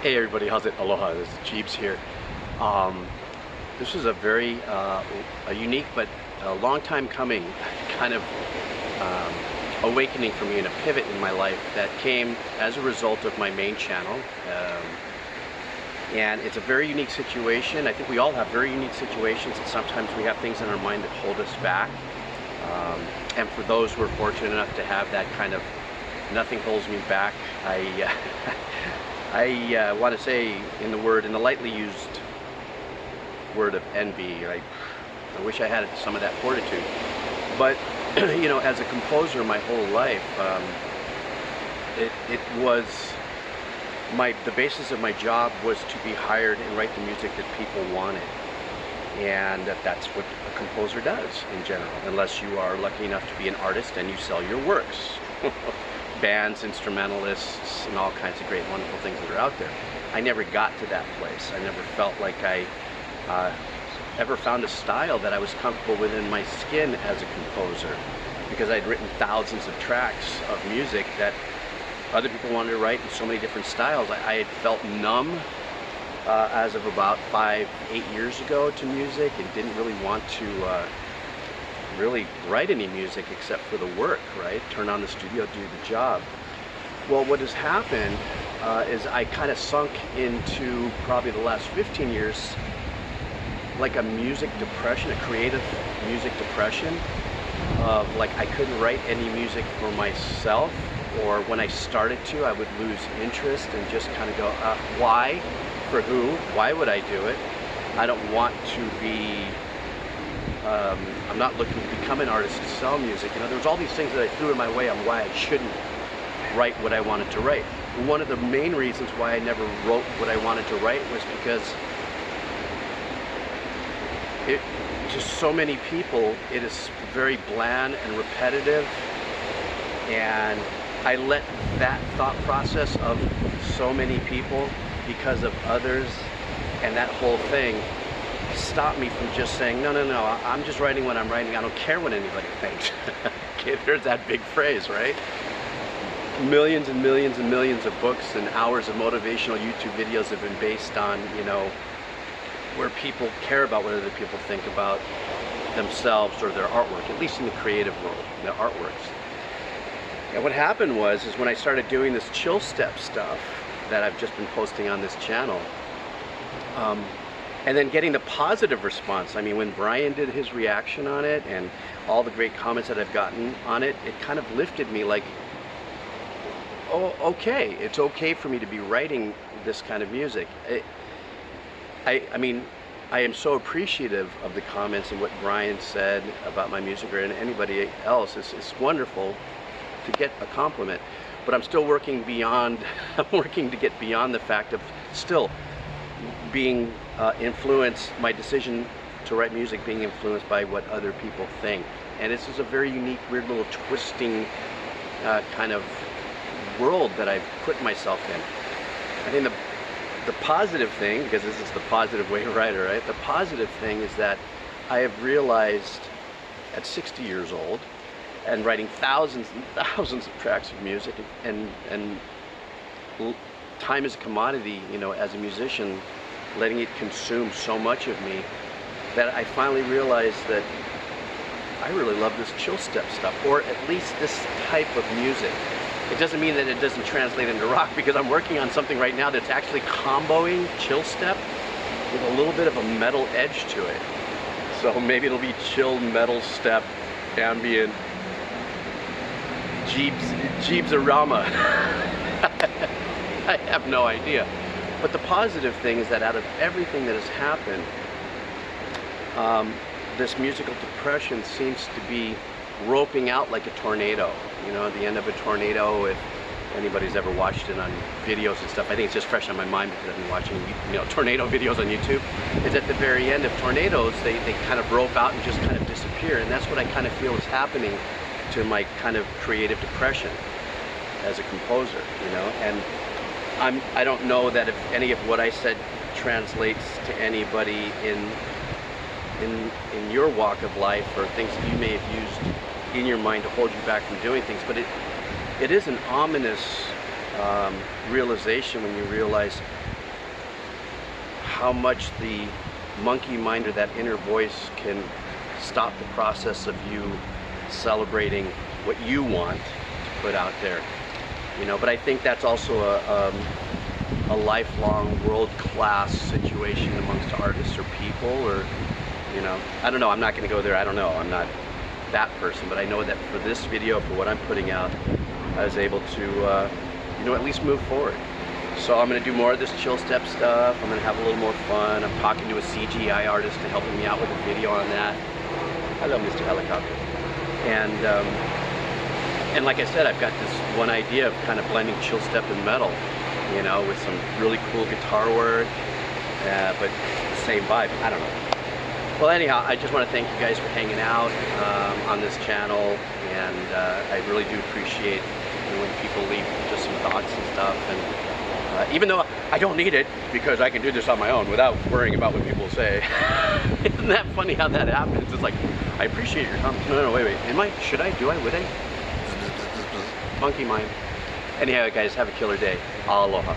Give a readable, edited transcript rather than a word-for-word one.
Hey everybody, how's it? Aloha, this is Jeeves here. Um, this was a very a unique but a long time coming kind of awakening for me and a pivot in my life that came as a result of my main channel. And it's a very unique situation. I think we all have very unique situations, and sometimes we have things in our mind that hold us back. And for those who are fortunate enough to have that kind of nothing holds me back, I want to say in the lightly used word of envy, I wish I had some of that fortitude. But you know, as a composer my whole life, it was the basis of my job was to be hired and write the music that people wanted. And that's what a composer does in general, unless you are lucky enough to be an artist and you sell your works. Bands, instrumentalists, and all kinds of great, wonderful things that are out there. I never got to that place. I never felt like I ever found a style that I was comfortable with in my skin as a composer, because I'd written thousands of tracks of music that other people wanted to write in so many different styles. I had felt numb as of about 5-8 years ago to music, and didn't really want to really write any music except for the work, right? Turn on the studio, do the job. Well, what has happened is I kind of sunk into probably the last 15 years like a music depression, a creative music depression of like I couldn't write any music for myself, or when I started to, I would lose interest and just kind of go, why? For who? Why would I do it? I don't want to be I'm not looking to become an artist to sell music. You know, there was all these things that I threw in my way on why I shouldn't write what I wanted to write. One of the main reasons why I never wrote what I wanted to write was because to so many people, it is very bland and repetitive, and I let that thought process of so many people because of others and that whole thing stop me from just saying, no, I'm just writing what I'm writing. I don't care what anybody thinks. Okay, there's that big phrase, right? Millions and millions and millions of books and hours of motivational YouTube videos have been based on, you know, where people care about what other people think about themselves or their artwork, at least in the creative world, their artworks. And what happened is when I started doing this chill step stuff that I've just been posting on this channel, and then getting the positive response. I mean, when Brian did his reaction on it and all the great comments that I've gotten on it, it kind of lifted me like, oh, okay, it's okay for me to be writing this kind of music. I mean, I am so appreciative of the comments and what Brian said about my music, or anybody else. It's wonderful to get a compliment, but I'm still working beyond, I'm working to get beyond the fact of still being influenced, my decision to write music being influenced by what other people think. And this is a very unique, weird little twisting kind of world that I've put myself in. I think the positive thing, because this is the positive way to write it, right? The positive thing is that I have realized at 60 years old and writing thousands and thousands of tracks of music, and time is a commodity, you know, as a musician, letting it consume so much of me, that I finally realized that I really love this chill step stuff, or at least this type of music. It doesn't mean that it doesn't translate into rock, because I'm working on something right now that's actually comboing chill step with a little bit of a metal edge to it. So maybe it'll be chill metal step, ambient, Jeeves-arama. I have no idea. But the positive thing is that out of everything that has happened, this musical depression seems to be roping out like a tornado. You know, at the end of a tornado, if anybody's ever watched it on videos and stuff, I think it's just fresh on my mind because I've been watching, you know, tornado videos on YouTube, is at the very end of tornadoes, they kind of rope out and just kind of disappear. And that's what I kind of feel is happening to my kind of creative depression as a composer, you know. And I don't know that if any of what I said translates to anybody in your walk of life, or things that you may have used in your mind to hold you back from doing things, but it is an ominous realization when you realize how much the monkey mind or that inner voice can stop the process of you celebrating what you want to put out there. You know, but I think that's also a lifelong world-class situation amongst artists or people, or, you know, I don't know, I'm not going to go there, I don't know, I'm not that person, but I know that for this video, for what I'm putting out, I was able to, you know, at least move forward. So I'm going to do more of this chill step stuff. I'm going to have a little more fun. I'm talking to a CGI artist to helping me out with a video on that. Hello, Mr. Helicopter. And like I said, I've got this one idea of kind of blending chill step and metal, you know, with some really cool guitar work, but the same vibe. I don't know. Well, anyhow, I just want to thank you guys for hanging out on this channel, and I really do appreciate, you know, when people leave just some thoughts and stuff. And even though I don't need it, because I can do this on my own without worrying about what people say. Isn't that funny how that happens? It's like, I appreciate your comments. No, wait. Am I? Should I? Do I? Would I? Monkey mind. Anyhow, guys, have a killer day. Aloha.